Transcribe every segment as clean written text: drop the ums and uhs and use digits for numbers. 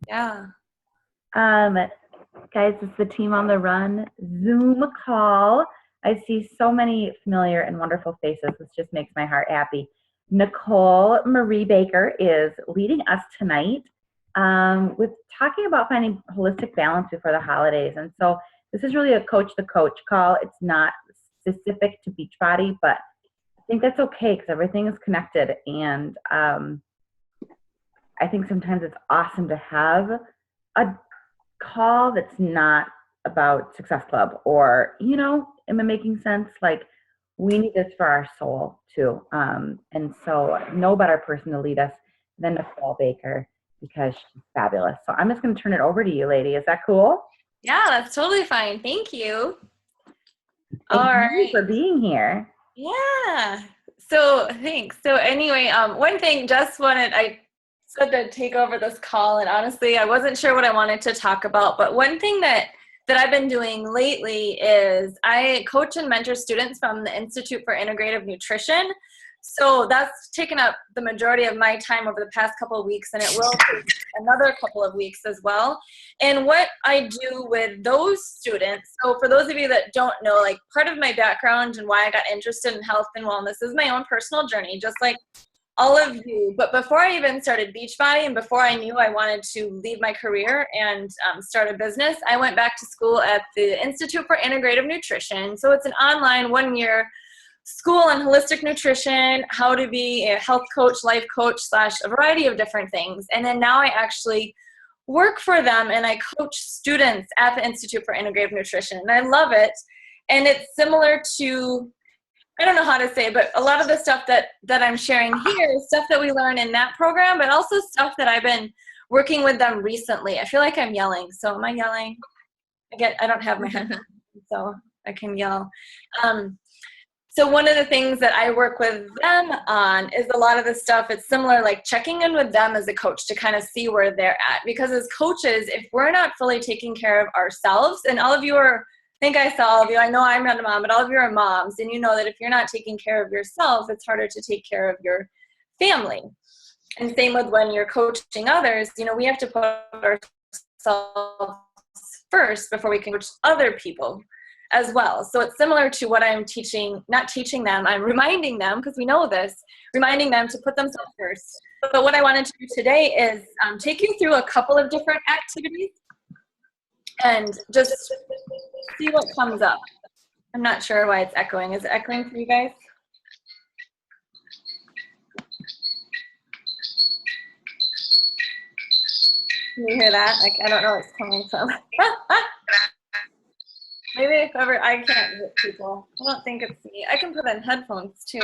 Yeah. Um, Guys, it's the Team on the Run Zoom call. I see so many familiar and wonderful faces. This just makes my heart happy. Nicole Marie Baker is leading us tonight with talking about finding holistic balance before the holidays. And so this is really a coach the coach call. It's not specific to Beachbody, but I think that's okay because everything is connected. And I think sometimes it's awesome to have a call that's not about Success Club or, am I making sense? Like, we need this for our soul too. And so, no better person to lead us than Nicole Baker because she's fabulous. So, I'm just going to turn it over to you, lady. Is that cool? Yeah, that's totally fine. Thank you. All Thank you right. for being here. Yeah. So thanks. So anyway, one thing I said to take over this call, and honestly, I wasn't sure what I wanted to talk about, but one thing that I've been doing lately is I coach and mentor students from the Institute for Integrative Nutrition. So that's taken up the majority of my time over the past couple of weeks, and it will take another couple of weeks as well. And what I do with those students, so for those of you that don't know, like part of my background and why I got interested in health and wellness is my own personal journey, just like all of you. But before I even started Beachbody and before I knew I wanted to leave my career and start a business, I went back to school at the Institute for Integrative Nutrition. So it's an online 1-year school on holistic nutrition, how to be a health coach, life coach, / a variety of different things. And then now I actually work for them and I coach students at the Institute for Integrative Nutrition. And I love it. And it's similar to, I don't know how to say, but a lot of the stuff that I'm sharing here is stuff that we learn in that program, but also stuff that I've been working with them recently. I feel like I'm yelling. So am I yelling? I don't have my headphones, so I can yell. So one of the things that I work with them on is a lot of the stuff, it's similar, like checking in with them as a coach to kind of see where they're at. Because as coaches, if we're not fully taking care of ourselves, and all of you are, I think I saw all of you, I know I'm not a mom, but all of you are moms, and you know that if you're not taking care of yourself, it's harder to take care of your family. And same with when you're coaching others, we have to put ourselves first before we can coach other people as well. So it's similar to what I'm teaching, not teaching them, I'm reminding them, because we know this, reminding them to put themselves first. But what I wanted to do today is take you through a couple of different activities and just see what comes up. I'm not sure why it's echoing. Is it echoing for you guys? Can you hear that? I don't know where it's coming from. Maybe if ever I can't hear people. I don't think it's me. I can put in headphones too.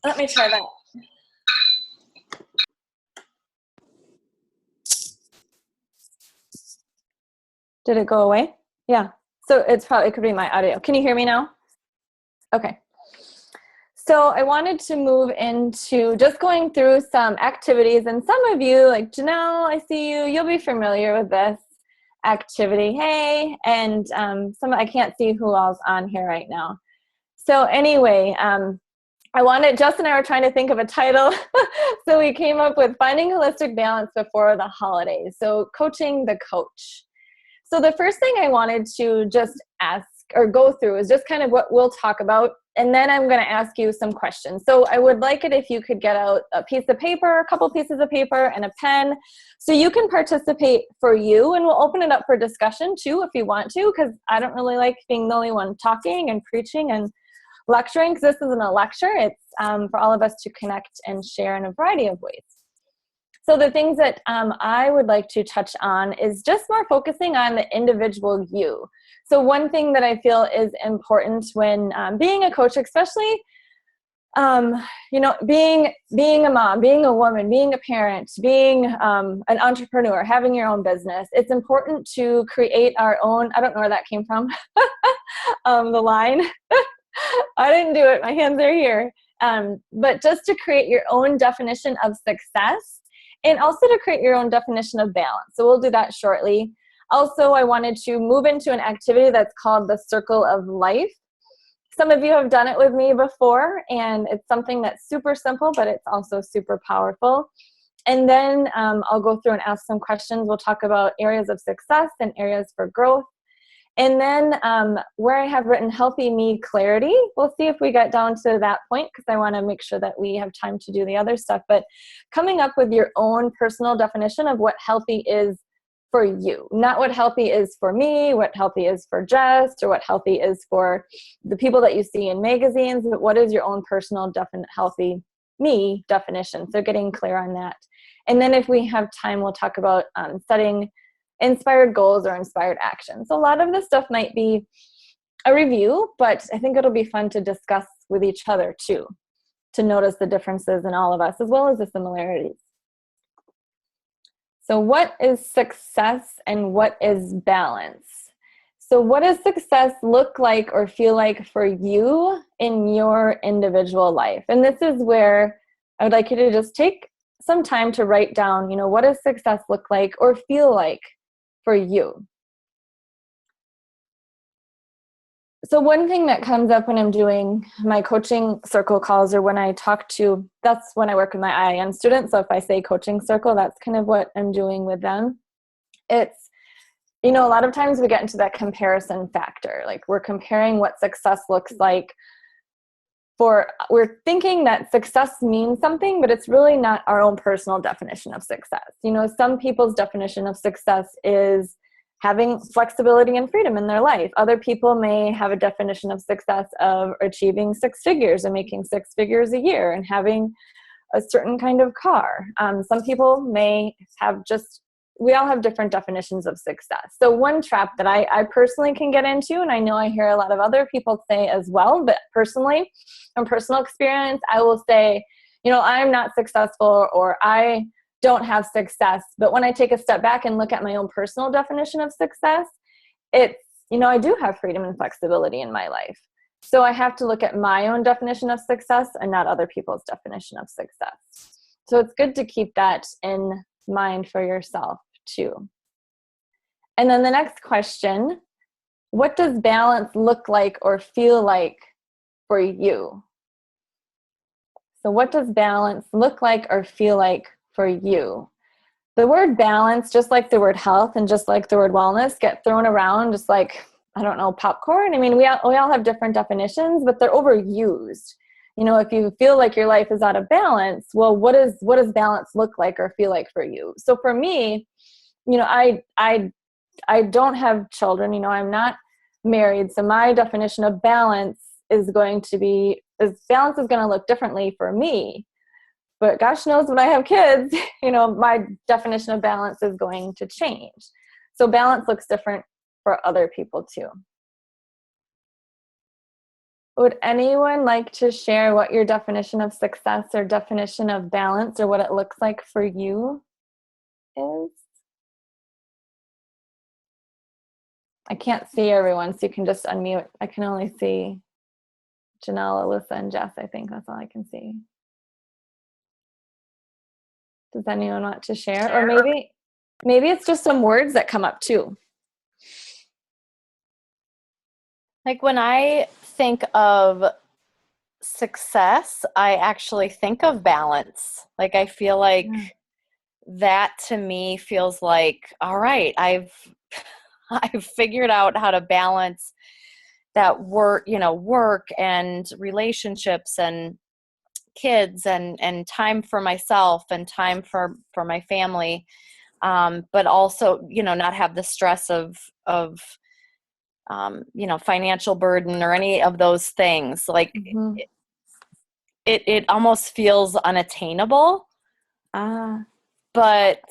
Let me try that. Did it go away? Yeah. So it could be my audio. Can you hear me now? Okay. So I wanted to move into just going through some activities, and some of you, like Janelle, I see you, you'll be familiar with this activity. Hey, and I can't see who else on here right now. So anyway, Jess and I were trying to think of a title. So we came up with Finding Holistic Balance Before the Holidays. So coaching the coach. So the first thing I wanted to just ask or go through is just kind of what we'll talk about. And then I'm going to ask you some questions. So I would like it if you could get out a piece of paper, a couple pieces of paper, and a pen, so you can participate for you. And we'll open it up for discussion too if you want to, because I don't really like being the only one talking and preaching and lecturing, because this isn't a lecture. It's for all of us to connect and share in a variety of ways. So the things that I would like to touch on is just more focusing on the individual you. So one thing that I feel is important when being a coach, especially, being a mom, being a woman, being a parent, being an entrepreneur, having your own business, it's important to create our own, I don't know where that came from, the line. I didn't do it. My hands are here. But just to create your own definition of success, and also to create your own definition of balance. So we'll do that shortly. Also, I wanted to move into an activity that's called the Circle of Life. Some of you have done it with me before, and it's something that's super simple, but it's also super powerful. And then I'll go through and ask some questions. We'll talk about areas of success and areas for growth. And then where I have written healthy me clarity, we'll see if we get down to that point, because I want to make sure that we have time to do the other stuff. But coming up with your own personal definition of what healthy is for you, not what healthy is for me, what healthy is for Jess, or what healthy is for the people that you see in magazines, but what is your own personal healthy me definition. So getting clear on that. And then if we have time, we'll talk about setting inspired goals or inspired actions. So a lot of this stuff might be a review, but I think it'll be fun to discuss with each other too, to notice the differences in all of us as well as the similarities. So what is success and what is balance? So what does success look like or feel like for you in your individual life? And this is where I would like you to just take some time to write down, what does success look like or feel like for you? So one thing that comes up when I'm doing my coaching circle calls, or when I talk to, that's when I work with my IIN students. So if I say coaching circle, that's kind of what I'm doing with them. It's, a lot of times we get into that comparison factor. Like we're comparing what success looks like we're thinking that success means something, but it's really not our own personal definition of success. Some people's definition of success is having flexibility and freedom in their life. Other people may have a definition of success of achieving 6 figures and making 6 figures a year and having a certain kind of car. Some people may have we all have different definitions of success. So one trap that I personally can get into, and I know I hear a lot of other people say as well, but personally, from personal experience, I will say, I'm not successful or I don't have success. But when I take a step back and look at my own personal definition of success, it's, I do have freedom and flexibility in my life. So I have to look at my own definition of success and not other people's definition of success. So it's good to keep that in mind for yourself too. And then the next question, what does balance look like or feel like for you? So what does balance look like or feel like for you? The word balance, just like the word health and just like the word wellness, get thrown around just like, popcorn. We all have different definitions, but they're overused. If you feel like your life is out of balance, well, what does balance look like or feel like for you? So for me, I don't have children, I'm not married. So my definition of balance balance is going to look differently for me, but gosh knows when I have kids, my definition of balance is going to change. So balance looks different for other people too. Would anyone like to share what your definition of success or definition of balance or what it looks like for you is? I can't see everyone, so you can just unmute. I can only see Janelle, Alyssa, and Jess. I think that's all I can see. Does anyone want to share? Or maybe it's just some words that come up too. Like when I think of success, I actually think of balance. Like I feel like that to me feels like, all right, I've figured out how to balance that work and relationships and kids and time for myself and time for my family. But also, not have the stress of financial burden or any of those things. Like it almost feels unattainable. But,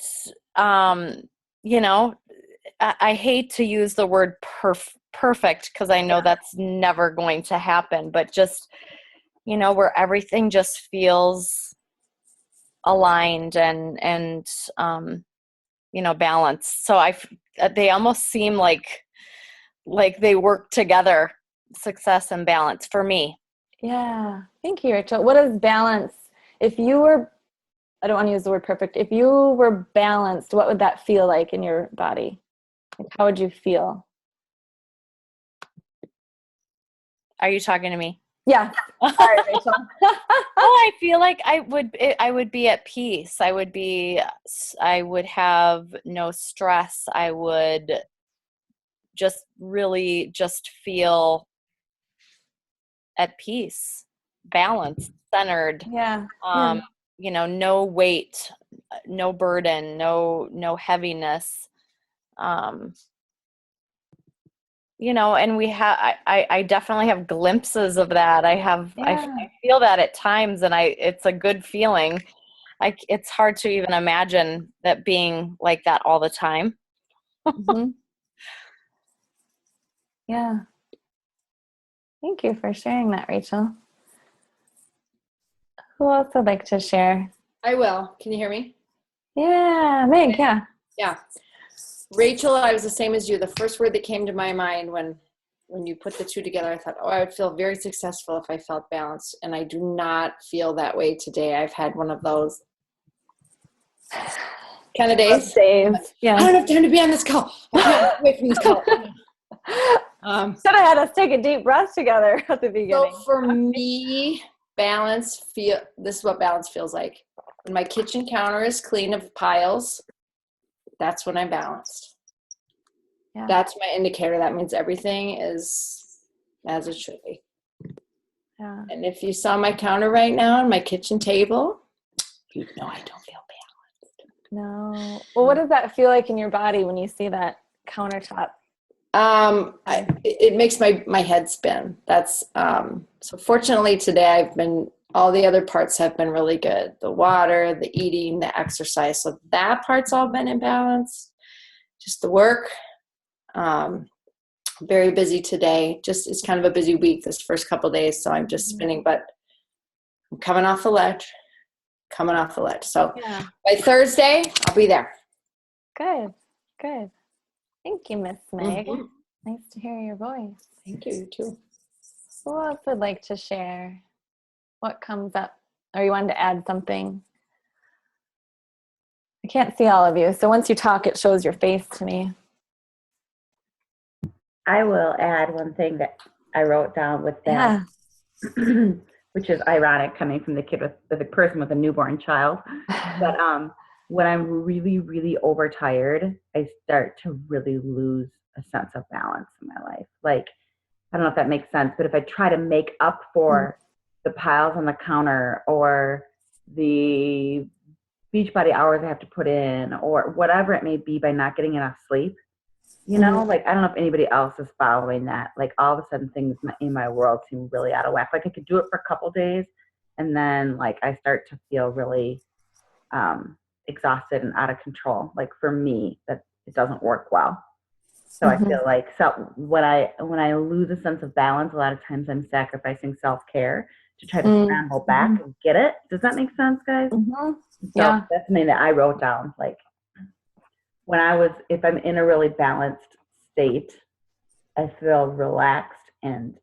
I hate to use the word perfect because I know that's never going to happen, but just, where everything just feels aligned and balanced. So they almost seem like they work together, success and balance for me. Yeah. Thank you, Rachel. What is balance? If you were, I don't want to use the word perfect. If you were balanced, what would that feel like in your body? Like, how would you feel? Are you talking to me? Yeah. Sorry, Rachel. I feel like I would be at peace. I would have no stress. I would just really just feel at peace, balanced, centered. Yeah. No weight, no burden, no heaviness. And I definitely have glimpses of that. I feel that at times, and it's a good feeling. It's hard to even imagine that being like that all the time. Mm-hmm. Yeah. Thank you for sharing that, Rachel. Who else would like to share? I will. Can you hear me? Yeah, Meg, yeah. Yeah. Rachel, I was the same as you. The first word that came to my mind when you put the two together, I thought, I would feel very successful if I felt balanced. And I do not feel that way today. I've had one of those kind of days. Yeah. I don't have time to be on this call. I can't get away from this call. Should have had us take a deep breath together at the beginning. So for me, this is what balance feels like. When my kitchen counter is clean of piles, that's when I'm balanced. Yeah. That's my indicator. That means everything is as it should be. Yeah. And if you saw my counter right now and my kitchen table, you know I don't feel balanced. No. Well, what does that feel like in your body when you see that countertop? It makes my head spin. That's so fortunately today all the other parts have been really good. The water, the eating, the exercise. So that part's all been in balance. Just the work. Very busy today. Just it's kind of a busy week this first couple of days. So I'm just spinning, but I'm coming off the ledge. So by Thursday, I'll be there. Good. Thank you, Miss Meg. Mm-hmm. Nice to hear your voice. Thank you, you too. Who else would like to share? What comes up? Or you wanted to add something? I can't see all of you, so once you talk, it shows your face to me. I will add one thing that I wrote down with that, which is ironic coming from the kid with a person with a newborn child. But when I'm really, really overtired, I start to really lose a sense of balance in my life. Like, I don't know if that makes sense, but if I try to make up for the piles on the counter or the Beachbody hours I have to put in or whatever it may be by not getting enough sleep, like I don't know if anybody else is following that. Like all of a sudden things in my world seem really out of whack. Like I could do it for a couple days and then like I start to feel really exhausted and out of control. Like for me, that it doesn't work well. So I feel like when I lose a sense of balance, a lot of times I'm sacrificing self-care to try to scramble back and get it. Does that make sense, guys? Mm-hmm. So that's something that I wrote down. Like if I'm in a really balanced state, I feel relaxed and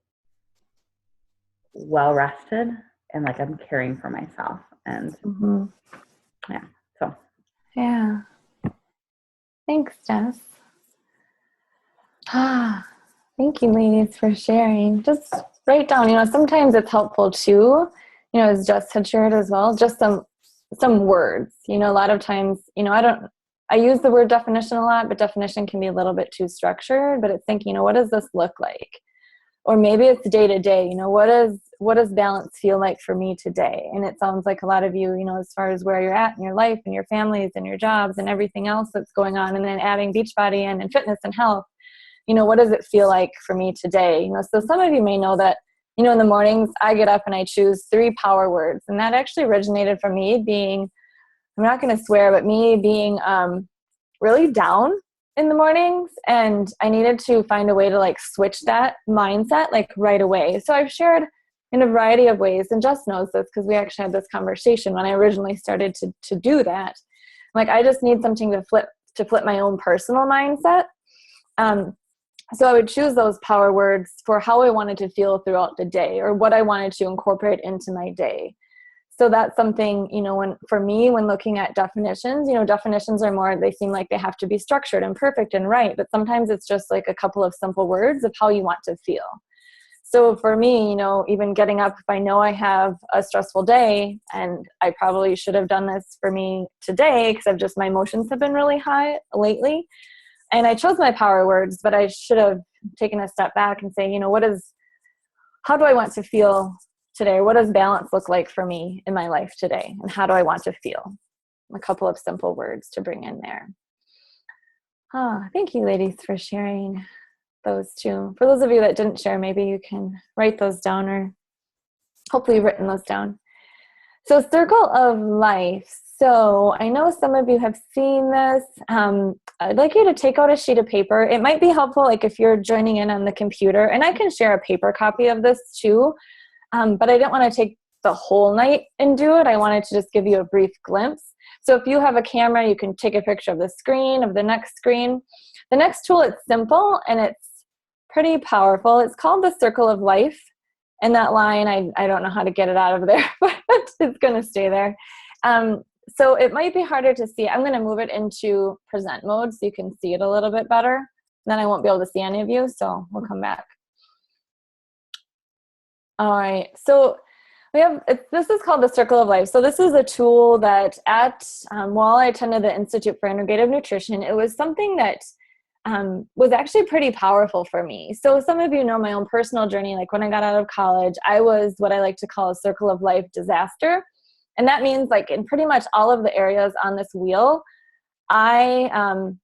well rested and like I'm caring for myself. And Yeah. Thanks, Jess. Thank you, ladies, for sharing. Just write down, sometimes it's helpful too, as Jess had shared as well, just some words. A lot of times, I use the word definition a lot, but definition can be a little bit too structured, but it's thinking, what does this look like? Or maybe it's day to day, what does balance feel like for me today? And it sounds like a lot of you, as far as where you're at in your life and your families and your jobs and everything else that's going on, and then adding Beachbody and fitness and health, what does it feel like for me today? So some of you may know that, in the mornings I get up and I choose 3 power words. And that actually originated from me being, I'm not going to swear, but me being really down in the mornings. And I needed to find a way to like switch that mindset like right away. So I've shared in a variety of ways, and Jess knows this because we actually had this conversation when I originally started to do that. Like, I just need something to flip my own personal mindset. So I would choose those power words for how I wanted to feel throughout the day or what I wanted to incorporate into my day. So that's something, when looking at definitions, definitions are more, they seem like they have to be structured and perfect and right. But sometimes it's just like a couple of simple words of how you want to feel. So for me, you know, even getting up, if I know I have a stressful day, and I probably should have done this for me today because I've just, my emotions have been really high lately. And I chose my power words, but I should have taken a step back and say, you know, how do I want to feel today? What does balance look like for me in my life today? And how do I want to feel? A couple of simple words to bring in there. Thank you, ladies, for sharing those two. For those of you that didn't share, maybe you can write those down, or hopefully you've written those down. So circle of life. So I know some of you have seen this. I'd like you to take out a sheet of paper. It might be helpful, like if you're joining in on the computer, and I can share a paper copy of this too, but I didn't want to take the whole night and do it. I wanted to just give you a brief glimpse. So if you have a camera, you can take a picture of the screen, of the next screen. The next tool, it's simple and it's pretty powerful. It's called the circle of life. And that line, I don't know how to get it out of there, but it's going to stay there. So it might be harder to see. I'm going to move it into present mode so you can see it a little bit better. Then I won't be able to see any of you, so we'll come back. All right, so this is called the circle of life. So this is a tool that while I attended the Institute for Integrative Nutrition, it was something that was actually pretty powerful for me. So some of you know my own personal journey. Like when I got out of college, I was what I like to call a circle of life disaster. And that means like in pretty much all of the areas on this wheel, I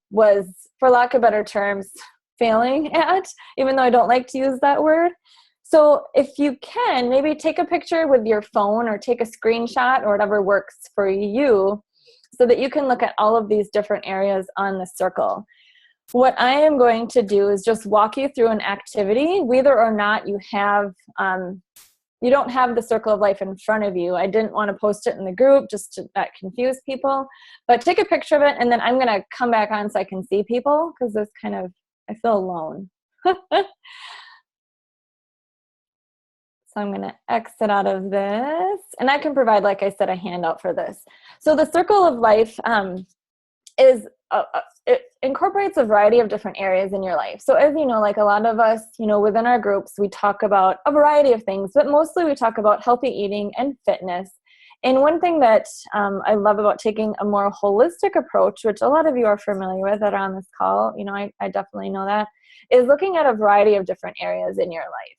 was, for lack of better terms, failing at, even though I don't like to use that word. So if you can, maybe take a picture with your phone or take a screenshot or whatever works for you so that you can look at all of these different areas on the circle. What I am going to do is just walk you through an activity, whether or not you have, you don't have the circle of life in front of you. I didn't want to post it in the group just to not confuse people, but take a picture of it, and then I'm going to come back on so I can see people, because this kind of, I feel alone. So I'm going to exit out of this, and I can provide, like I said, a handout for this. So the circle of life it incorporates a variety of different areas in your life. So as you know, like a lot of us, you know, within our groups, we talk about a variety of things, but mostly we talk about healthy eating and fitness. And one thing that I love about taking a more holistic approach, which a lot of you are familiar with that are on this call, you know, I definitely know that, is looking at a variety of different areas in your life.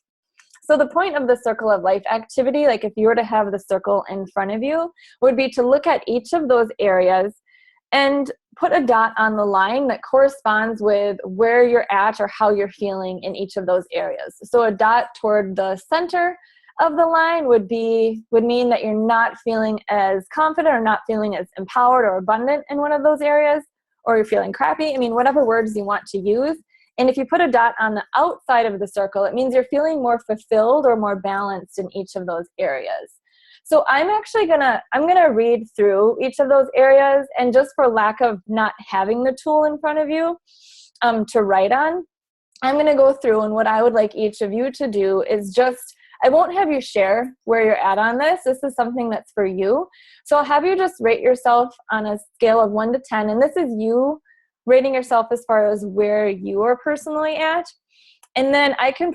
So the point of the circle of life activity, like if you were to have the circle in front of you, would be to look at each of those areas and put a dot on the line that corresponds with where you're at or how you're feeling in each of those areas. So a dot toward the center of the line would mean that you're not feeling as confident or not feeling as empowered or abundant in one of those areas, or you're feeling crappy. I mean, whatever words you want to use. And if you put a dot on the outside of the circle, it means you're feeling more fulfilled or more balanced in each of those areas. So I'm actually I'm gonna read through each of those areas, and just for lack of not having the tool in front of you to write on, I'm gonna go through, and what I would like each of you to do is I won't have you share where you're at on this. This is something that's for you. So I'll have you just rate yourself on a scale of 1 to 10, and this is you rating yourself as far as where you are personally at. And then I can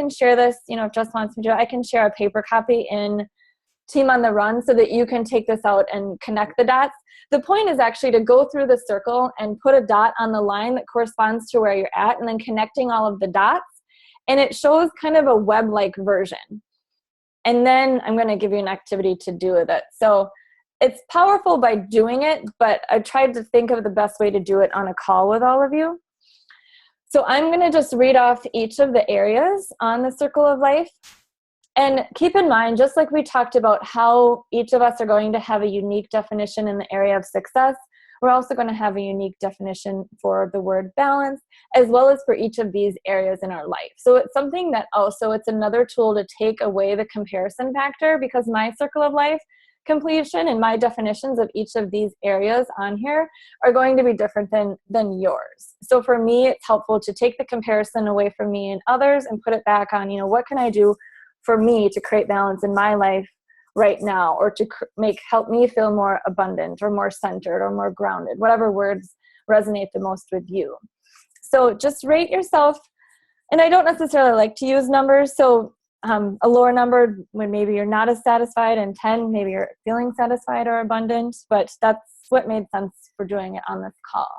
share this, you know, if Jess wants me to, I can share a paper copy in Team on the Run so that you can take this out and connect the dots. The point is actually to go through the circle and put a dot on the line that corresponds to where you're at, and then connecting all of the dots. And it shows kind of a web-like version. And then I'm going to give you an activity to do with it. So it's powerful by doing it, but I tried to think of the best way to do it on a call with all of you. So I'm going to just read off each of the areas on the circle of life. And keep in mind, just like we talked about how each of us are going to have a unique definition in the area of success, we're also going to have a unique definition for the word balance, as well as for each of these areas in our life. So it's something that also, it's another tool to take away the comparison factor, because my circle of life completion and my definitions of each of these areas on here are going to be different than yours. So for me, it's helpful to take the comparison away from me and others and put it back on, you know, what can I do for me to create balance in my life right now, or to help me feel more abundant or more centered or more grounded, whatever words resonate the most with you. So just rate yourself And I don't necessarily like to use numbers. So a lower number when maybe you're not as satisfied, and 10, maybe you're feeling satisfied or abundant, but that's what made sense for doing it on this call.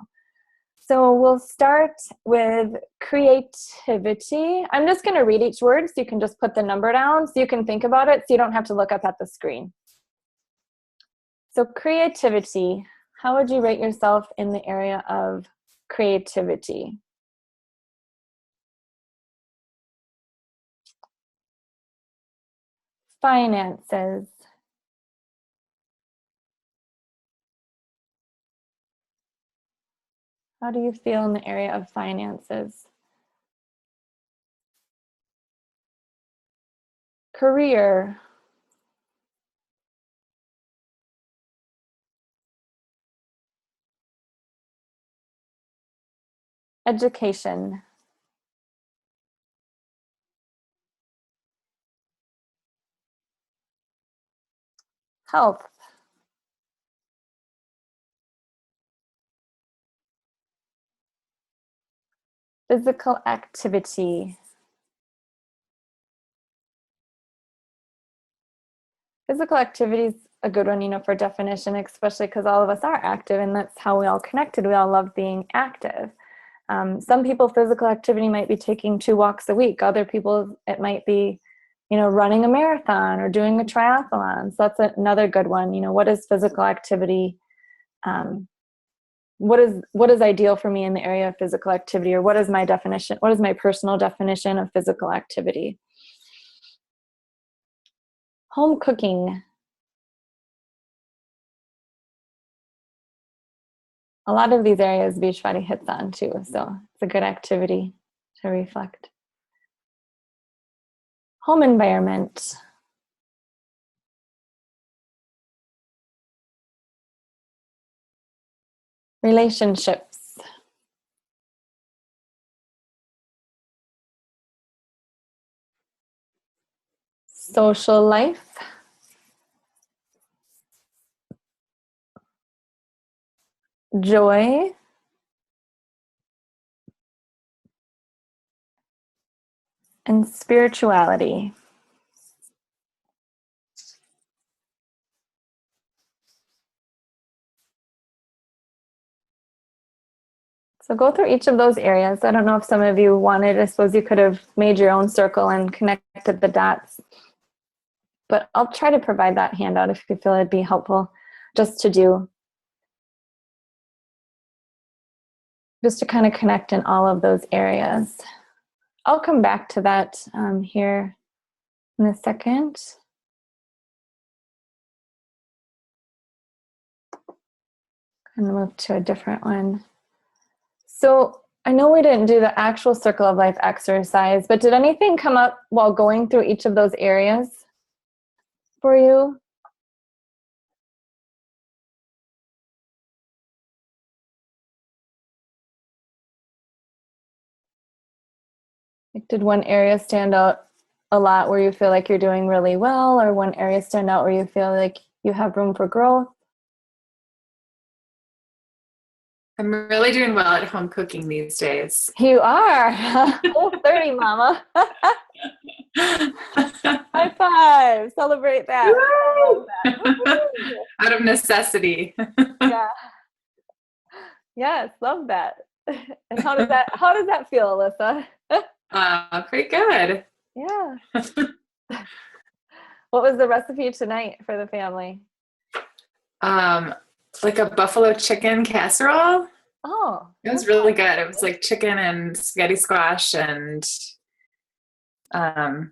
So we'll start with creativity. I'm just going to read each word so you can just put the number down so you can think about it so you don't have to look up at the screen. So creativity, how would you rate yourself in the area of creativity? Finances. How do you feel in the area of finances? Career. Education. Health. Physical activity. Physical activity is a good one, for definition, especially because all of us are active, and that's how we all connected. We all love being active. Some people, physical activity might be taking 2 walks a week. Other people, it might be, running a marathon or doing a triathlon. So that's another good one. What is physical activity? What is ideal for me in the area of physical activity, or what is my definition? What is my personal definition of physical activity? Home cooking. A lot of these areas Beachbody hits on too, so it's a good activity to reflect. Home environment. Relationships. Social life. Joy. And spirituality. So go through each of those areas. I don't know if some of you wanted, I suppose you could have made your own circle and connected the dots. But I'll try to provide that handout if you feel it'd be helpful just to do. Just to kind of connect in all of those areas. I'll come back to that here in a second. I'm going to move to a different one. So I know we didn't do the actual Circle of Life exercise, but did anything come up while going through each of those areas for you? Like, did one area stand out a lot where you feel like you're doing really well, or one area stand out where you feel like you have room for growth? I'm really doing well at home cooking these days. You are. Whole 30, mama. High five. Celebrate that. Out of necessity. Yeah. Yes, love that. And how does that feel, Alyssa? Pretty good. Yeah. What was the recipe tonight for the family? Like a buffalo chicken casserole. Oh. It was really good. It was like chicken and spaghetti squash and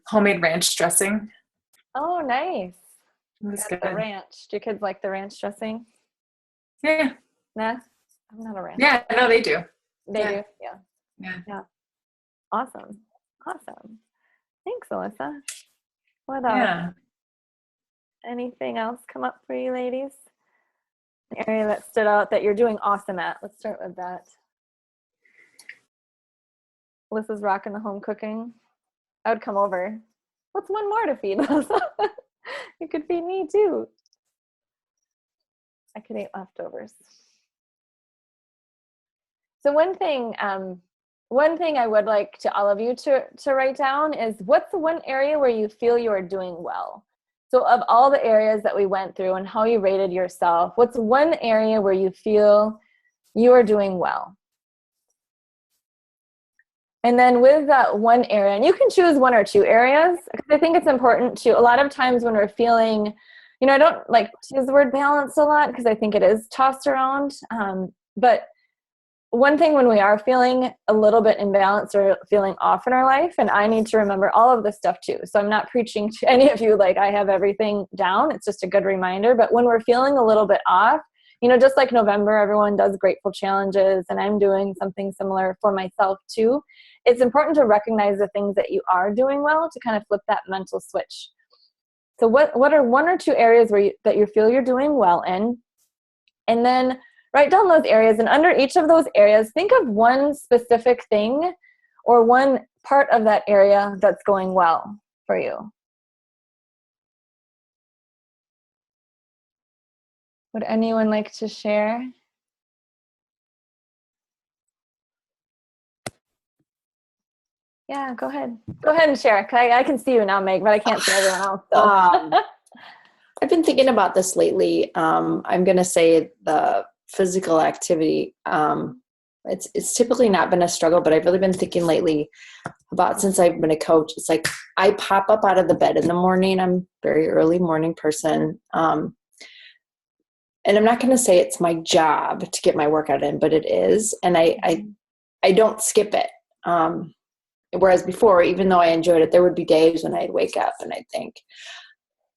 homemade ranch dressing. Oh, nice. It was Yeah, good. the ranch. Do your kids like the ranch dressing? Yeah. Nah, I'm not a ranch. Yeah, no, they do. They Yeah. do? Yeah. Awesome. Thanks, Alyssa. What else? Yeah. Anything else come up for you ladies? An area that stood out that you're doing awesome at. Let's start with that. Alyssa's rocking the home cooking. I would come over. What's one more to feed us? You could feed me too. I could eat leftovers. So one thing one thing I would like to all of you to write down is, what's the one area where you feel you are doing well? So of all the areas that we went through and how you rated yourself, what's one area where you feel you are doing well? And then with that one area, and you can choose one or two areas, because I think it's important to, a lot of times when we're feeling, I don't like to use the word balance a lot because I think it is tossed around. But one thing when we are feeling a little bit imbalanced or feeling off in our life, and I need to remember all of this stuff too. So I'm not preaching to any of you like I have everything down. It's just a good reminder. But when we're feeling a little bit off, just like November, everyone does grateful challenges, and I'm doing something similar for myself too. It's important to recognize the things that you are doing well to kind of flip that mental switch. So what are one or two areas that you feel you're doing well in? And then write down those areas, and under each of those areas, think of one specific thing or one part of that area that's going well for you. Would anyone like to share? Yeah, go ahead. Go ahead and share. I can see you now, Meg, but I can't see everyone else. So. I've been thinking about this lately. I'm going to say the physical activity. It's typically not been a struggle, but I've really been thinking lately about, since I've been a coach, it's like I pop up out of the bed in the morning. I'm a very early morning person. And I'm not going to say it's my job to get my workout in, but it is. And I don't skip it. Whereas before, even though I enjoyed it, there would be days when I'd wake up and I'd think,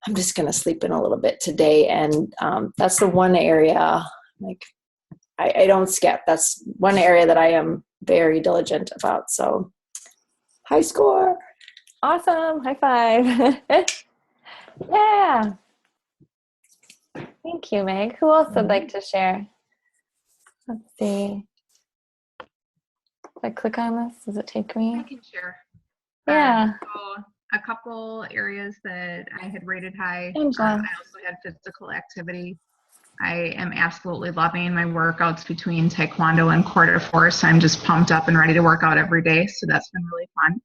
I'm just going to sleep in a little bit today. And that's the one area, like, I don't skip. That's one area that I am very diligent about. So high score. Awesome. High five. Yeah. Thank you, Meg. Who else would like to share? Let's see. If I click on this, does it take me? I can share. Yeah. So a couple areas that I had rated high. Angela. I also had physical activity. I am absolutely loving my workouts between taekwondo and quarter force. I'm just pumped up and ready to work out every day. So that's been really fun.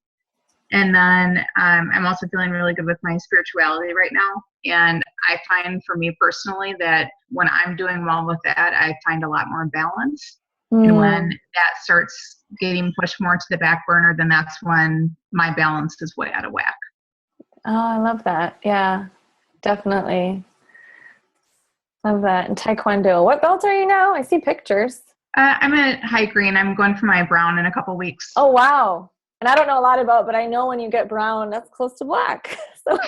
And then I'm also feeling really good with my spirituality right now. And I find for me personally that when I'm doing well with that, I find a lot more balance. And when that starts getting pushed more to the back burner, then that's when my balance is way out of whack. Oh, I love that. Yeah, definitely. Love that. And taekwondo. What belt are you now? I see pictures. I'm at high green. I'm going for my brown in a couple weeks. Oh, wow. And I don't know a lot about, but I know when you get brown, that's close to black. So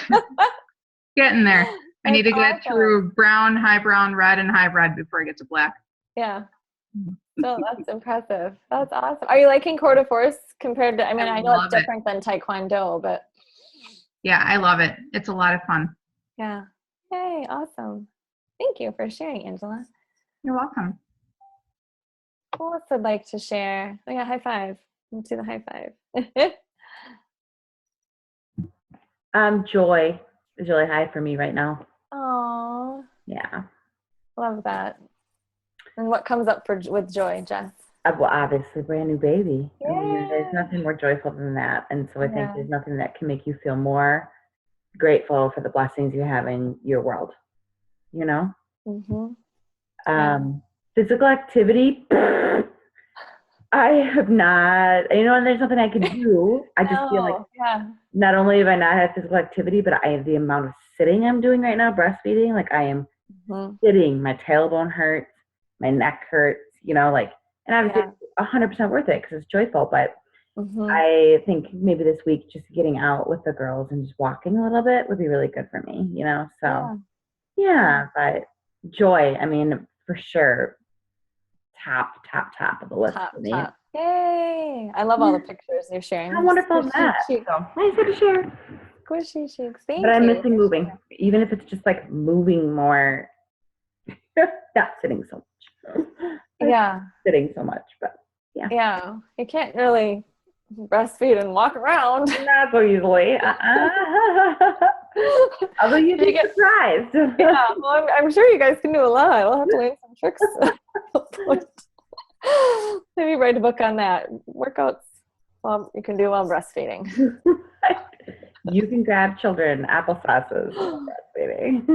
getting there. I need to get awesome. through brown, high brown, red, and high red before I get to black. Yeah. So that's impressive. That's awesome. Are you liking quarter force compared to, I know it's different than taekwondo, but. Yeah, I love it. It's a lot of fun. Yeah. Yay. Awesome. Thank you for sharing, Angela. You're welcome. Who else would like to share? Oh yeah, high five. Let's do the high five. Joy is really high for me right now. Oh. Yeah. Love that. And what comes up with joy, Jess? Well, obviously, brand new baby. Yeah. I mean, there's nothing more joyful than that. And so I think there's nothing that can make you feel more grateful for the blessings you have in your world, Mm-hmm. Physical activity, I have not, and there's nothing I can do. I just feel like not only have I not had physical activity, but I have the amount of sitting I'm doing right now, breastfeeding, like I am sitting, my tailbone hurts, my neck hurts, and obviously it's 100% worth it because it's joyful, but I think maybe this week just getting out with the girls and just walking a little bit would be really good for me, so but joy, for sure, top of the list for me. Top. Yay! I love all the pictures you're sharing. How wonderful is that? So nice to share. Squishy cheeks. Thank you. But I'm missing moving, even if it's just like moving more, not sitting so much. Sitting so much, but yeah. You can't really breastfeed and walk around. Not so easily. Although you'd be surprised. Yeah, well, I'm sure you guys can do a lot. I'll have to learn some tricks. Maybe write a book on that. Workouts Well, you can do while breastfeeding. You can grab children applesauces while breastfeeding.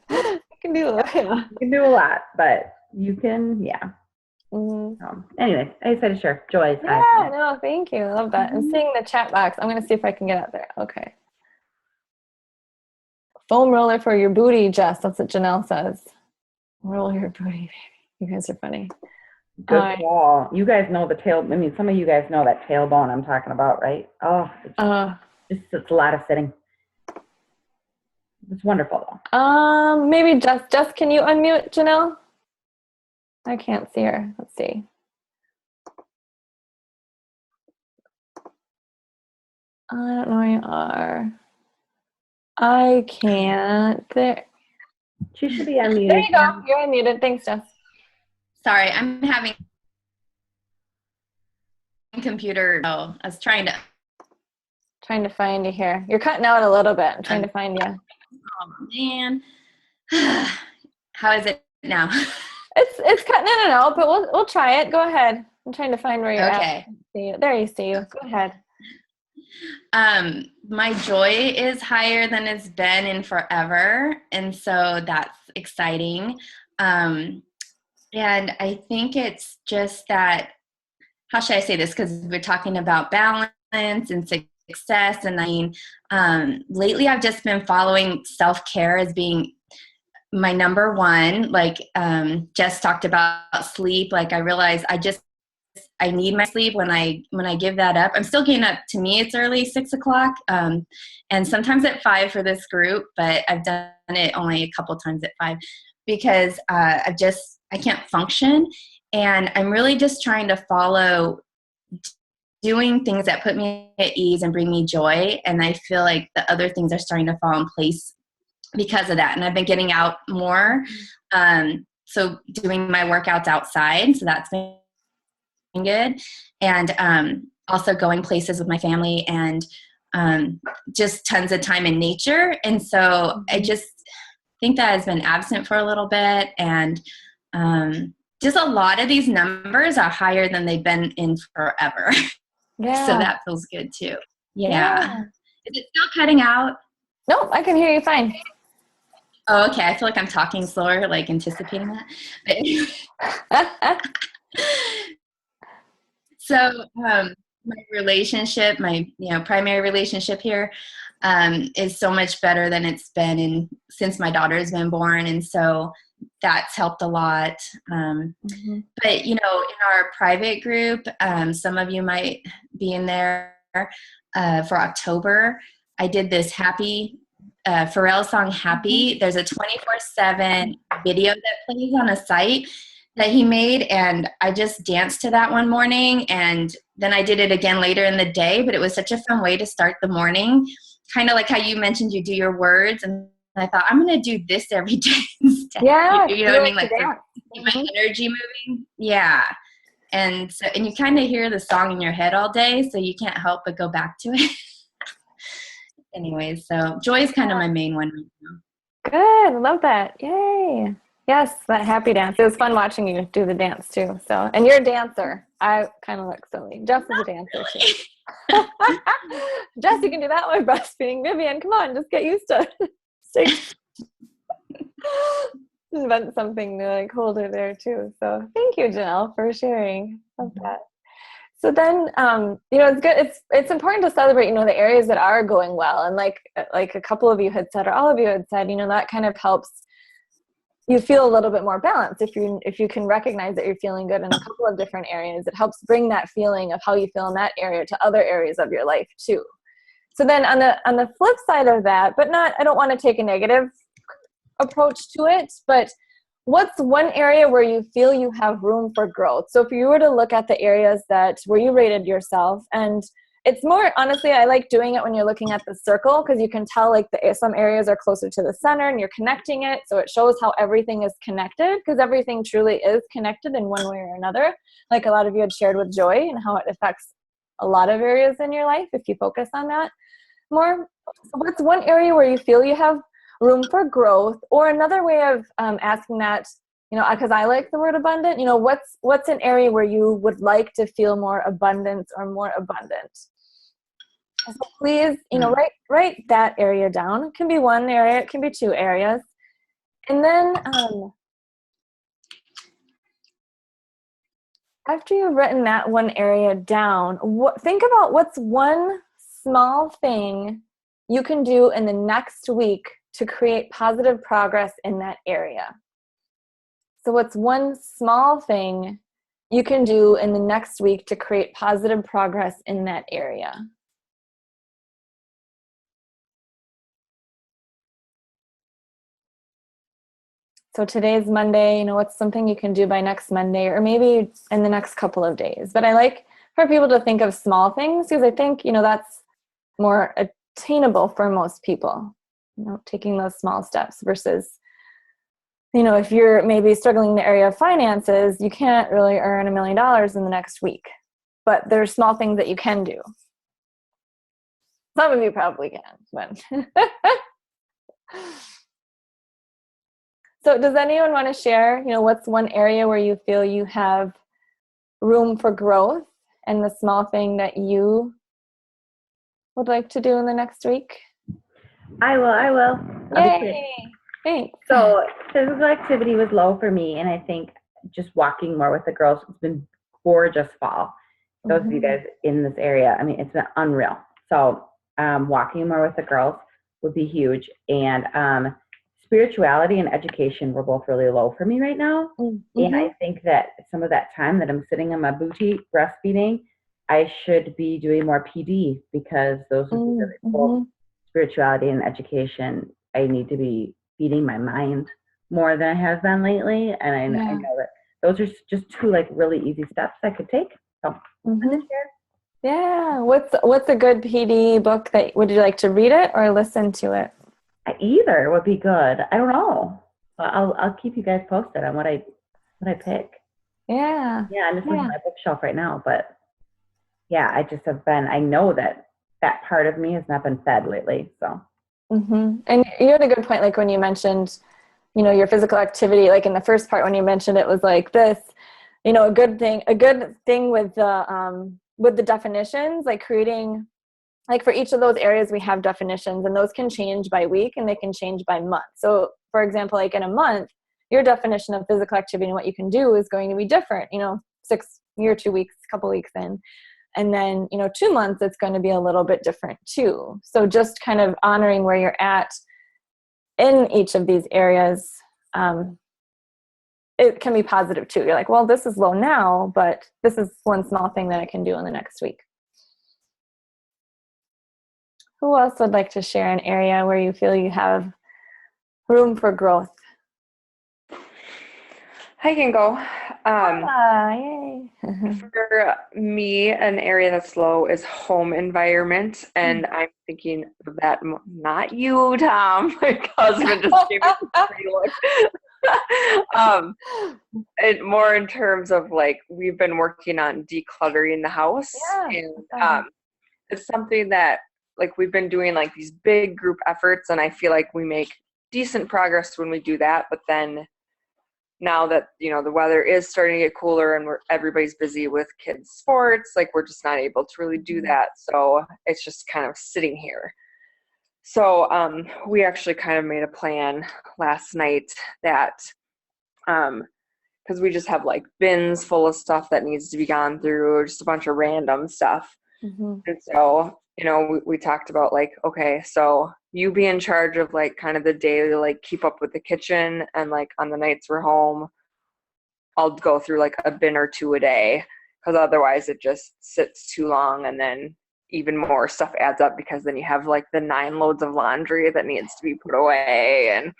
You can do it. Yeah. You can do a lot, but you can, yeah. Anyway, I just had to share. Joy's Yeah, high. no, thank you. I love that. I'm seeing the chat box. I'm going to see if I can get out there. Okay. Foam roller for your booty, Jess. That's what Janelle says. Roll your booty, baby. You guys are funny. Good call. You guys know the tail. I mean, some of you guys know that tailbone I'm talking about, right? Oh, it's a lot of sitting. It's wonderful, though. Maybe Jess, can you unmute Janelle? I can't see her. Let's see. I don't know where you are. I can't. There. She should be unmuted. There you go. You're unmuted. Thanks, Jess. Sorry, I'm having computer. Oh, I was trying to find you here. You're cutting out a little bit. I'm trying to find you. Oh man, how is it now? It's cutting in and out, but we'll try it. Go ahead. I'm trying to find where you're at. Okay. See you. There you see you. Go ahead. My joy is higher than it's been in forever, and so that's exciting. And I think it's just that, how should I say this? Because we're talking about balance and success, and I mean, lately I've just been following self-care as being my number one. Like Jess talked about sleep. Like I realize I need my sleep. When I give that up, I'm still getting up. To me, it's early, 6 o'clock, and sometimes at 5 for this group. But I've done it only a couple times at 5 because I can't function, and I'm really just trying to follow doing things that put me at ease and bring me joy. And I feel like the other things are starting to fall in place because of that. And I've been getting out more, so doing my workouts outside. So that's been good, and also going places with my family, and just tons of time in nature. And so I just think that has been absent for a little bit, and just a lot of these numbers are higher than they've been in forever. Yeah. So that feels good too. Yeah. Is it still cutting out? Nope, I can hear you fine. Oh, okay. I feel like I'm talking slower, like anticipating that. So my relationship, my primary relationship here, is so much better than it's been since my daughter's been born, and so that's helped a lot. But in our private group, some of you might be in there for October. I did this happy Pharrell song "Happy." There's a 24/7 video that plays on a site that he made, and I just danced to that one morning, and then I did it again later in the day. But it was such a fun way to start the morning, kind of like how you mentioned you do your words, and I thought I'm going to do this every day instead. Yeah, you know what I mean, like keep my energy moving. Yeah, and so you kind of hear the song in your head all day, so you can't help but go back to it. Anyways, so joy is kind of my main one right now. Good, I love that. Yay. Yes, that happy dance. It was fun watching you do the dance too. So, and you're a dancer. I kind of look silly. Jess is a dancer too. Jess, you can do that while breastfeeding. Vivian, come on, just get used to it. Invent something to like hold her there too. So thank you, Janelle, for sharing. Love that. So then, it's good. It's important to celebrate, the areas that are going well. And like a couple of you had said, or all of you had said, that kind of helps you feel a little bit more balanced. If you can recognize that you're feeling good in a couple of different areas, it helps bring that feeling of how you feel in that area to other areas of your life too. So then on the flip side of that, I don't want to take a negative approach to it, but what's one area where you feel you have room for growth? So if you were to look at the areas where you rated yourself, and it's more, honestly, I like doing it when you're looking at the circle, because you can tell like some areas are closer to the center and you're connecting it. So it shows how everything is connected, because everything truly is connected in one way or another. Like a lot of you had shared with joy and how it affects a lot of areas in your life if you focus on that more. So what's one area where you feel you have room for growth? Or another way of asking that you know, because I like the word abundant, you know, what's an area where you would like to feel more abundance or more abundant? So please, you know, write that area down. It can be one area, it can be two areas. And then after you've written that one area down, think about what's one small thing you can do in the next week to create positive progress in that area. So what's one small thing you can do in the next week to create positive progress in that area? So today's Monday, you know, what's something you can do by next Monday or maybe in the next couple of days? But I like for people to think of small things because I think, you know, that's more attainable for most people, you know, taking those small steps versus, you know, if you're maybe struggling in the area of finances, you can't really earn $1 million in the next week, but there's small things that you can do. Some of you probably can, but so does anyone want to share, you know, what's one area where you feel you have room for growth and the small thing that you would like to do in the next week? I will. I'll be quick. Yay! Thanks. So physical activity was low for me, and I think just walking more with the girls. It's been gorgeous fall. Those of you guys in this area, I mean, it's been unreal. So walking more with the girls would be huge. And spirituality and education were both really low for me right now. And I think that some of that time that I'm sitting on my booty breastfeeding, I should be doing more PD because those would be really cool. Spirituality and education, I need to be feeding my mind more than I have been lately. And I know that those are just two like really easy steps I could take. So yeah. What's a good PD book that would you like to read it or listen to it? Either would be good. I don't know. I'll keep you guys posted on what I pick. Yeah. Yeah, I'm just looking at my bookshelf right now, but yeah, I just have been. I know that part of me has not been fed lately. So. And you had a good point, like when you mentioned, you know, your physical activity. Like in the first part when you mentioned it was like this, you know, a good thing with the definitions, like creating. Like for each of those areas, we have definitions and those can change by week and they can change by month. So for example, like in a month, your definition of physical activity and what you can do is going to be different, you know, 2 weeks, couple weeks in. And then, you know, 2 months, it's going to be a little bit different too. So just kind of honoring where you're at in each of these areas, it can be positive too. You're like, well, this is low now, but this is one small thing that I can do in the next week. Who else would like to share an area where you feel you have room for growth? I can go. Yay. For me, an area that's low is home environment, and I'm thinking of that. Not you, Tom. My husband just gave me a pretty look. And more in terms of like we've been working on decluttering the house, and it's something that like we've been doing like these big group efforts, and I feel like we make decent progress when we do that. But then now that, you know, the weather is starting to get cooler and everybody's busy with kids' sports, like we're just not able to really do that. So it's just kind of sitting here. So we actually kind of made a plan last night that because we just have like bins full of stuff that needs to be gone through, just a bunch of random stuff. And so, you know, we talked about like, okay, so you be in charge of like kind of the daily, like keep up with the kitchen, and like on the nights we're home, I'll go through like a bin or two a day, because otherwise it just sits too long, and then even more stuff adds up because then you have like the 9 loads of laundry that needs to be put away. And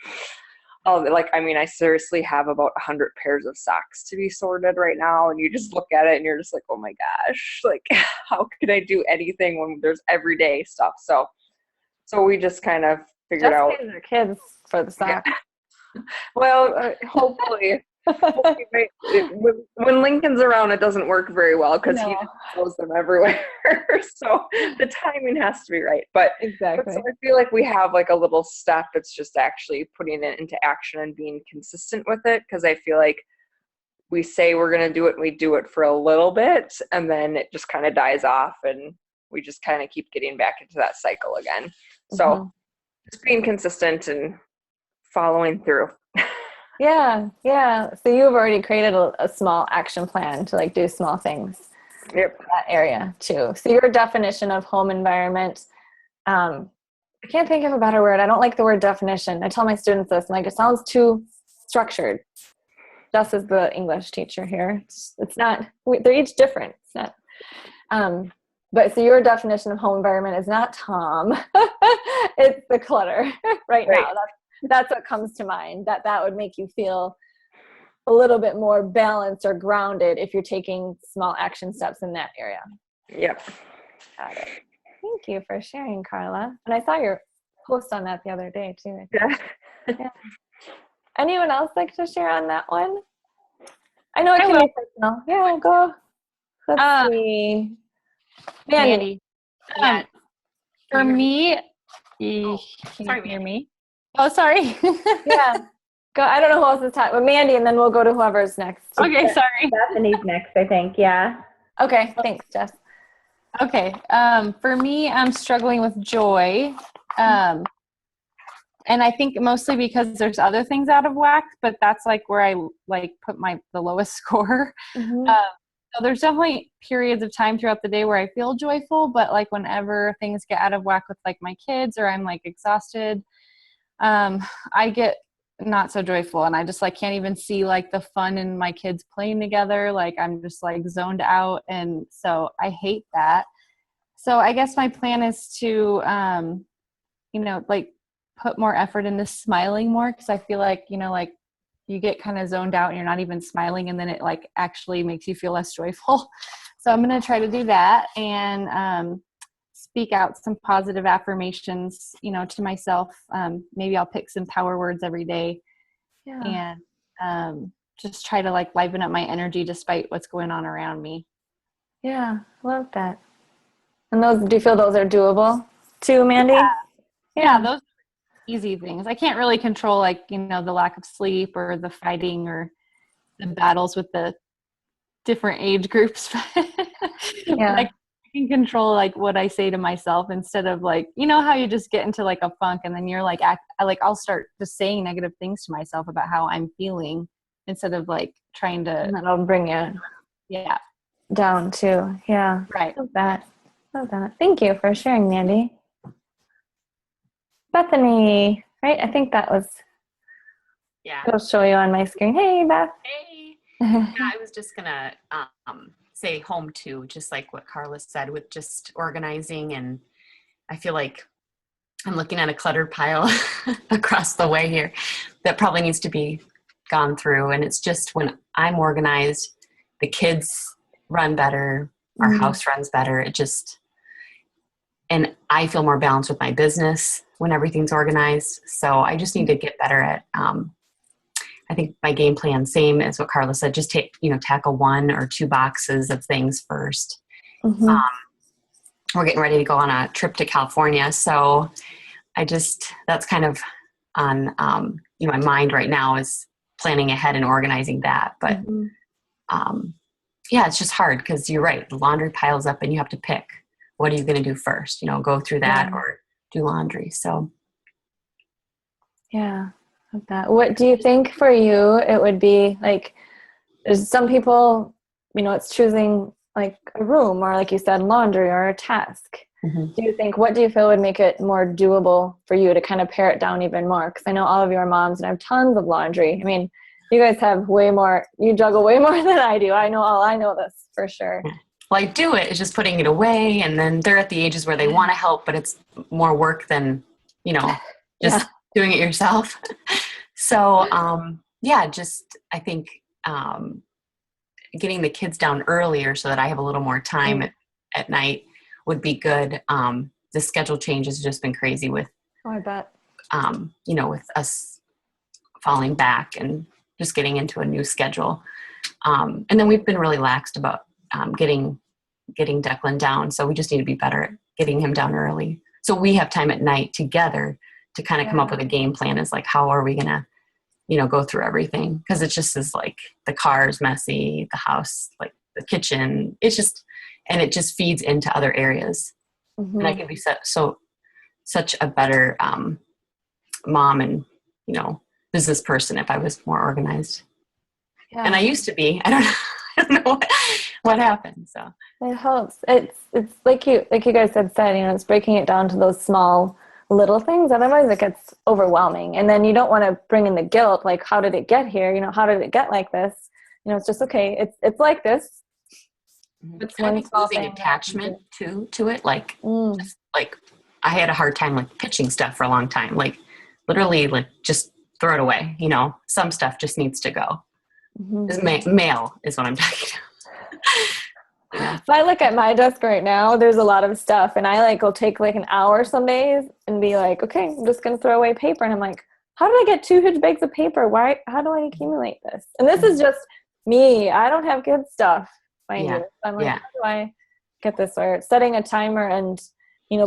like, I mean, I seriously have about 100 pairs of socks to be sorted right now. And you just look at it and you're just like, oh my gosh, like how can I do anything when there's everyday stuff? So we just kind of figured out. Just kids for the socks. Well, hopefully When Lincoln's around, it doesn't work very well because he No. just throws them everywhere. So the timing has to be right. But Exactly. so I feel like we have like a little step. It's just actually putting it into action and being consistent with it, because I feel like we say we're going to do it and we do it for a little bit and then it just kind of dies off and we just kind of keep getting back into that cycle again. So just being consistent and following through. Yeah. So you've already created a small action plan to like do small things Yep. in that area too. So your definition of home environment, I can't think of a better word. I don't like the word definition. I tell my students this, I'm like, it sounds too structured. Jess is the English teacher here. It's not, they're each different. It's not, but so your definition of home environment is not Tom. It's the clutter right now. That's what comes to mind. That would make you feel a little bit more balanced or grounded if you're taking small action steps in that area. Yep. Got it. Thank you for sharing, Carla. And I saw your post on that the other day too. Yeah. Anyone else like to share on that one? I know it can be personal. Yeah, go. Let's see. Mandy. Yeah. For me, can you Sorry, hear me? Oh, sorry. Yeah. Go. I don't know who else is talking, but Mandy, and then we'll go to whoever's next. Okay, sorry. Bethany's next, I think. Yeah. Okay. Thanks, Jess. Okay. For me, I'm struggling with joy. And I think mostly because there's other things out of whack, but that's like where I like put the lowest score. So there's definitely periods of time throughout the day where I feel joyful, but like whenever things get out of whack with like my kids or I'm like exhausted, I get not so joyful, and I just like can't even see like the fun in my kids playing together. Like I'm just like zoned out, and so I hate that. So I guess my plan is to like put more effort into smiling more, because I feel like like you get kind of zoned out and you're not even smiling, and then it like actually makes you feel less joyful. So I'm going to try to do that and speak out some positive affirmations, to myself. Maybe I'll pick some power words every day and just try to like liven up my energy despite what's going on around me. Yeah, love that. And do you feel those are doable too, Mandy? Yeah, those are easy things. I can't really control like, the lack of sleep or the fighting or the battles with the different age groups. Yeah. I can control like what I say to myself instead of like, how you just get into like a funk and then you're like, I'll start just saying negative things to myself about how I'm feeling instead of like trying to. And that'll bring you down too. Yeah. Right. Love that. Thank you for sharing, Mandy. Bethany, right? I think that was. Yeah. It'll show you on my screen. Hey, Beth. Hey. Yeah, I was just gonna say home too, just like what Carla said with just organizing, and I feel like I'm looking at a cluttered pile across the way here that probably needs to be gone through. And it's just when I'm organized, the kids run better, our house runs better. And I feel more balanced with my business when everything's organized. So I just need to get better at, I think my game plan, same as what Carla said, just tackle 1 or 2 boxes of things first. We're getting ready to go on a trip to California. So that's kind of on, my mind right now is planning ahead and organizing that. But it's just hard because you're right. The laundry piles up and you have to pick. What are you going to do first? Go through that or do laundry. So. Yeah. That. What do you think for you it would be like? There's some people, it's choosing like a room or like you said, laundry or a task. What do you feel would make it more doable for you to kind of pare it down even more? Because I know all of you are moms and have tons of laundry. I mean, you guys have way more, you juggle way more than I do. I know this for sure. Well, I do it. It's just putting it away. And then they're at the ages where they want to help, but it's more work than, just doing it yourself. So, I think getting the kids down earlier so that I have a little more time at night would be good. The schedule change has just been crazy with, I bet. with us falling back and just getting into a new schedule. And then we've been really laxed about getting Declan down. So we just need to be better at getting him down early. So we have time at night together to kind of come up with a game plan. Is like, how are we going to, go through everything? Because it just is like the car's messy, the house, like the kitchen. It's just, and it just feeds into other areas. Mm-hmm. And I could be such a better mom and, business person if I was more organized. Yeah. And I used to be. I don't know what happened. So it helps. It's like you guys had said, it's breaking it down to those small little things. Otherwise it gets overwhelming. And then you don't want to bring in the guilt, like, how did it get here? How did it get like this? It's just, okay, it's like this. It's kind of losing attachment to it. Like, just, like I had a hard time like pitching stuff for a long time. Like literally like just throw it away. Some stuff just needs to go. Mm-hmm. Mail is what I'm talking about. If I look at my desk right now, there's a lot of stuff, and I will take like an hour some days and be like, okay, I'm just gonna throw away paper. And I'm like, how did I get 2 huge bags of paper? How do I accumulate this? And this is just me. I don't have good stuff, mind you. I'm like, how do I get this? Or setting a timer and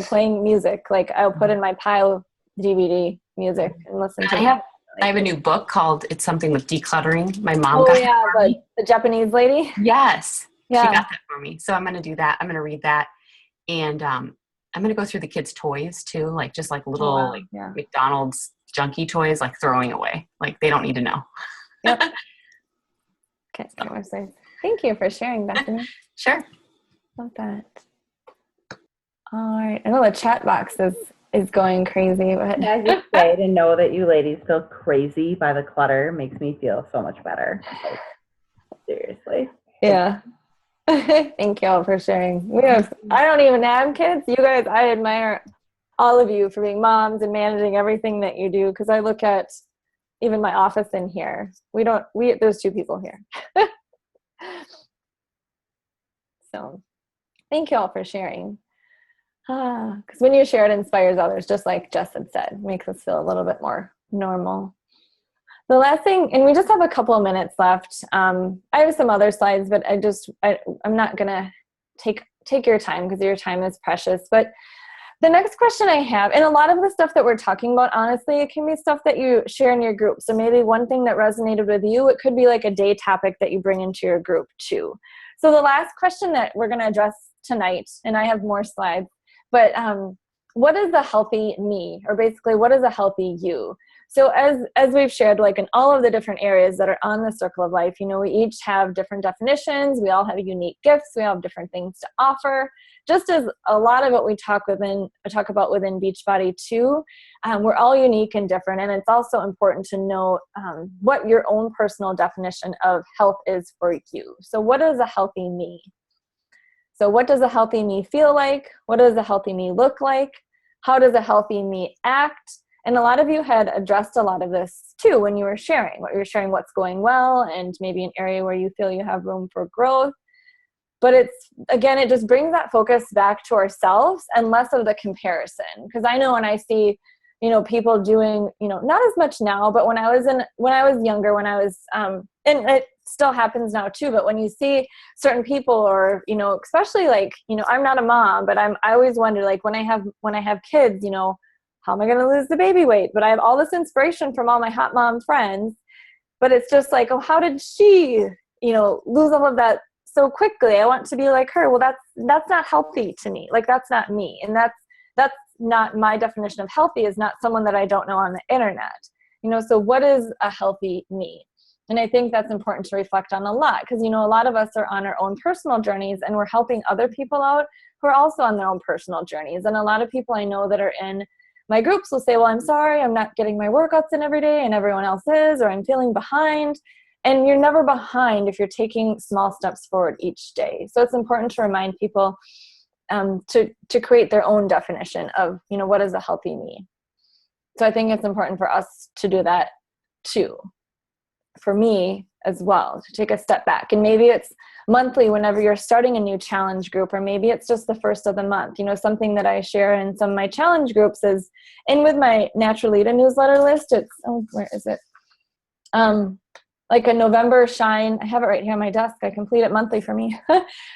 playing music. Like I'll put in my pile of DVD music and listen to it. I have a new book called It's Something with Decluttering. My mom got it for me. The Japanese lady? Yes. Yeah. She got that for me. So I'm going to do that. I'm going to read that. And I'm going to go through the kids' toys too, like just like little McDonald's junky toys, like throwing away. Like they don't need to know. Yep. Okay. Thank you for sharing, Bethany. Sure. Love that. All right. I know the chat box is going crazy, but as you say, to know that you ladies feel crazy by the clutter makes me feel so much better. Like, seriously. Yeah. Thank you all for sharing. I don't even have kids. You guys, I admire all of you for being moms and managing everything that you do, because I look at even my office in here. There's 2 people here. So thank you all for sharing. Because when you share, it inspires others, just like Jess had said, makes us feel a little bit more normal. The last thing, and we just have a couple of minutes left. I have some other slides, but I'm not gonna take your time because your time is precious. But the next question I have, and a lot of the stuff that we're talking about, honestly, it can be stuff that you share in your group. So maybe one thing that resonated with you, it could be like a day topic that you bring into your group too. So the last question that we're gonna address tonight, and I have more slides, but what is a healthy me? Or basically, what is a healthy you? So as we've shared, like in all of the different areas that are on the circle of life, we each have different definitions. We all have unique gifts. We all have different things to offer. Just as a lot of what we talk about within Beachbody too, we're all unique and different. And it's also important to know what your own personal definition of health is for you. So what is a healthy me? So what does a healthy me feel like? What does a healthy me look like? How does a healthy me act? And a lot of you had addressed a lot of this too when you were sharing. What's going well and maybe an area where you feel you have room for growth. But it just brings that focus back to ourselves and less of the comparison. Because I know when I see, people doing, not as much now, but when I was younger, and it still happens now too, but when you see certain people or, especially like, I'm not a mom, but I always wonder, like when I have kids, how am I going to lose the baby weight? But I have all this inspiration from all my hot mom friends, but it's just like, oh, how did she, lose all of that so quickly? I want to be like her. Well, that's not healthy to me. Like that's not me. And that's not my definition of healthy, is not someone that I don't know on the internet. So what is a healthy me? And I think that's important to reflect on a lot, because, a lot of us are on our own personal journeys and we're helping other people out who are also on their own personal journeys. And a lot of people I know that are in my groups will say, well, I'm sorry, I'm not getting my workouts in every day and everyone else is, or I'm feeling behind. And you're never behind if you're taking small steps forward each day. So it's important to remind people to create their own definition of, what is a healthy me. So I think it's important for us to do that too. For me as well, to take a step back. And maybe it's monthly whenever you're starting a new challenge group, or maybe it's just the first of the month. Something that I share in some of my challenge groups is, and with my Naturalita newsletter list, where is it? like a November Shine. I have it right here on my desk. I complete it monthly for me.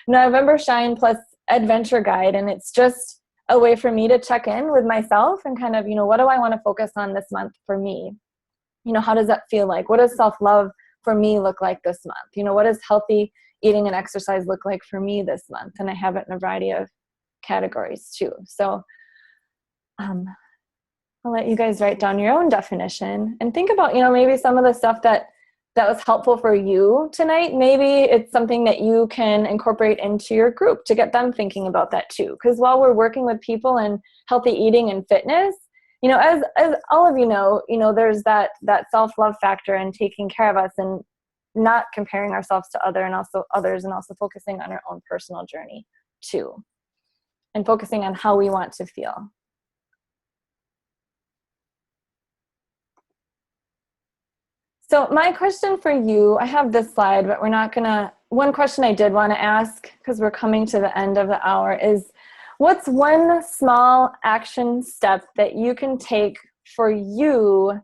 November Shine plus adventure guide. And it's just a way for me to check in with myself and kind of, what do I want to focus on this month for me? How does that feel like? What does self-love for me look like this month? What does healthy eating and exercise look like for me this month? And I have it in a variety of categories too. So I'll let you guys write down your own definition and think about, maybe some of the stuff that was helpful for you tonight. Maybe it's something that you can incorporate into your group to get them thinking about that too. Because while we're working with people in healthy eating and fitness, as all of you know, there's that self-love factor and taking care of us and not comparing ourselves to others and also focusing on our own personal journey too. And focusing on how we want to feel. So my question for you, I have this slide, but one question I did want to ask, because we're coming to the end of the hour, is what's one small action step that you can take for you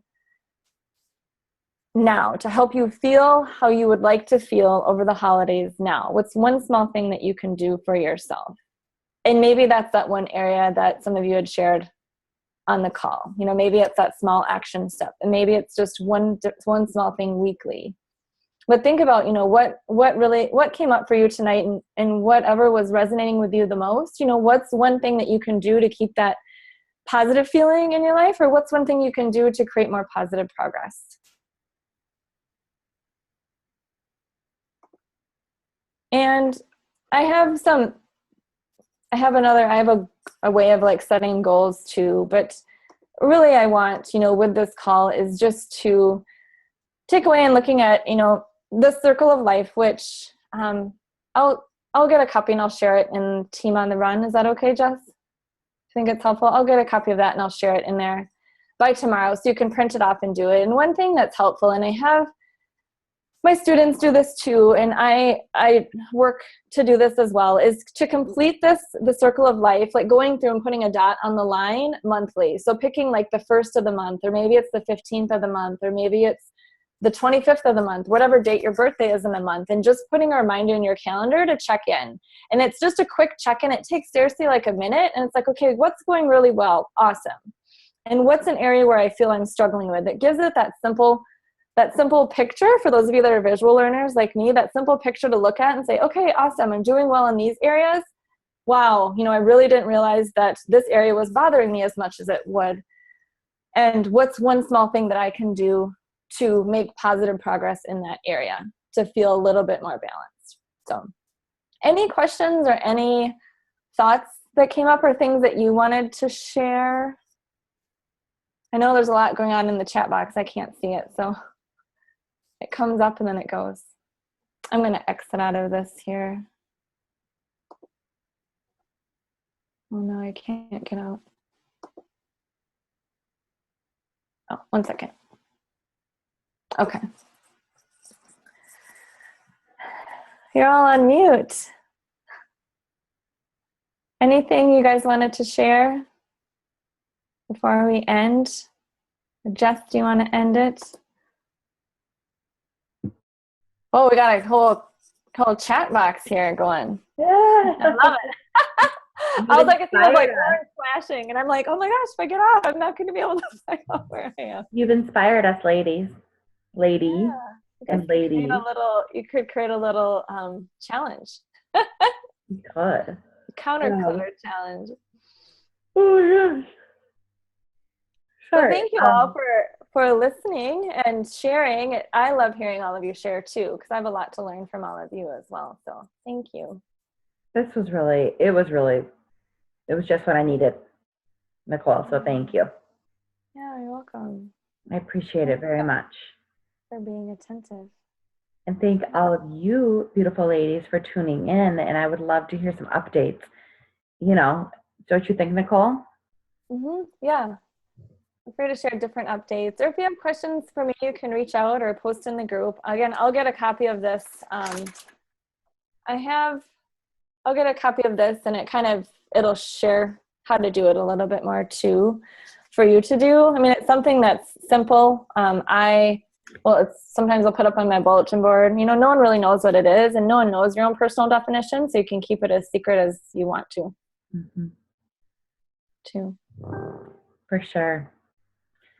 now to help you feel how you would like to feel over the holidays now? What's one small thing that you can do for yourself? And maybe that's that one area that some of you had shared on the call. Maybe it's that small action step, and maybe it's just one small thing weekly. But think about, what came up for you tonight, and whatever was resonating with you the most. What's one thing that you can do to keep that positive feeling in your life, or what's one thing you can do to create more positive progress? And I have a way of like setting goals too, but really I want, with this call is just to take away and looking at, the circle of life, which I'll get a copy and I'll share it in Team on the Run. Is that okay, Jess? I think it's helpful. I'll get a copy of that and I'll share it in there by tomorrow so you can print it off and do it. And one thing that's helpful, and I have my students do this too, and I work to do this as well, is to complete the circle of life, like going through and putting a dot on the line monthly. So picking like the 1st of the month, or maybe it's the 15th of the month, or maybe it's the 25th of the month, whatever date your birthday is in the month, and just putting a reminder in your calendar to check in. And it's just a quick check-in. It takes seriously like a minute, and it's like, okay, what's going really well? Awesome. And what's an area where I feel I'm struggling with? It gives it that simple picture for those of you that are visual learners like me, that simple picture to look at and say, okay, awesome, I'm doing well in these areas. Wow, I really didn't realize that this area was bothering me as much as it would. And what's one small thing that I can do to make positive progress in that area to feel a little bit more balanced? So any questions or any thoughts that came up or things that you wanted to share? I know there's a lot going on in the chat box. I can't see it, so it comes up and then it goes. I'm going to exit out of this here. Oh no, I can't get out. Oh, one second. Okay. You're all on mute. Anything you guys wanted to share before we end? Jess, do you want to end it? Oh, we got a whole chat box here going. Yeah, I love it. I was like, I see those like orange flashing, and I'm like, oh my gosh, if I get off, I'm not going to be able to find out where I am. You've inspired us, lady, Yeah. and lady. You could create a little challenge. You could. Counter color challenge. Oh yes. Sure. So thank you all for listening and sharing. I love hearing all of you share too, because I have a lot to learn from all of you as well. So thank you. It was just what I needed, Nicole. So thank you. Yeah, you're welcome. I appreciate it very much. For being attentive. And thank all of you beautiful ladies for tuning in. And I would love to hear some updates. Don't you think, Nicole? Yeah. Feel free to share different updates. Or if you have questions for me, you can reach out or post in the group. Again, I'll get a copy of this. I'll get a copy of this, and it'll share how to do it a little bit more too for you to do. I mean, it's something that's simple. I well, it's sometimes I'll put up on my bulletin board. You know, no one really knows what it is, and no one knows your own personal definition, so you can keep it as secret as you want to. Mm-hmm. Too. For sure.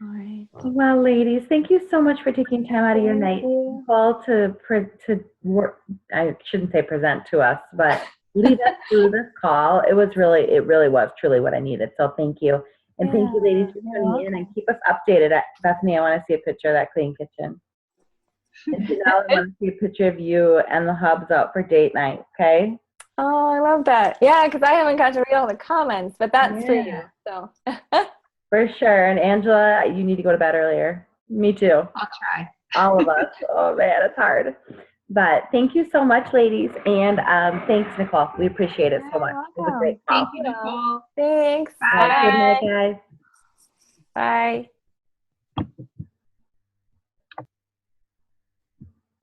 All right. Well, ladies, thank you so much for taking time out of your night, Nicole, to work. I shouldn't say present to us, but lead us through this call. It really was truly what I needed. So thank you. And thank you, ladies, for tuning in, and keep us updated. Bethany, I want to see a picture of that clean kitchen. And Janelle, I want to see a picture of you and the hubs out for date night, okay? Oh, I love that. Yeah, because I haven't got to read all the comments, but that's for you. So. For sure. And Angela, you need to go to bed earlier. Me too. I'll try. All of us. Oh, man, it's hard. But thank you so much, ladies. And thanks, Nicole. We appreciate it so much. It was a great call. Thank you, Nicole. Thanks. Bye. Good night, guys. Bye.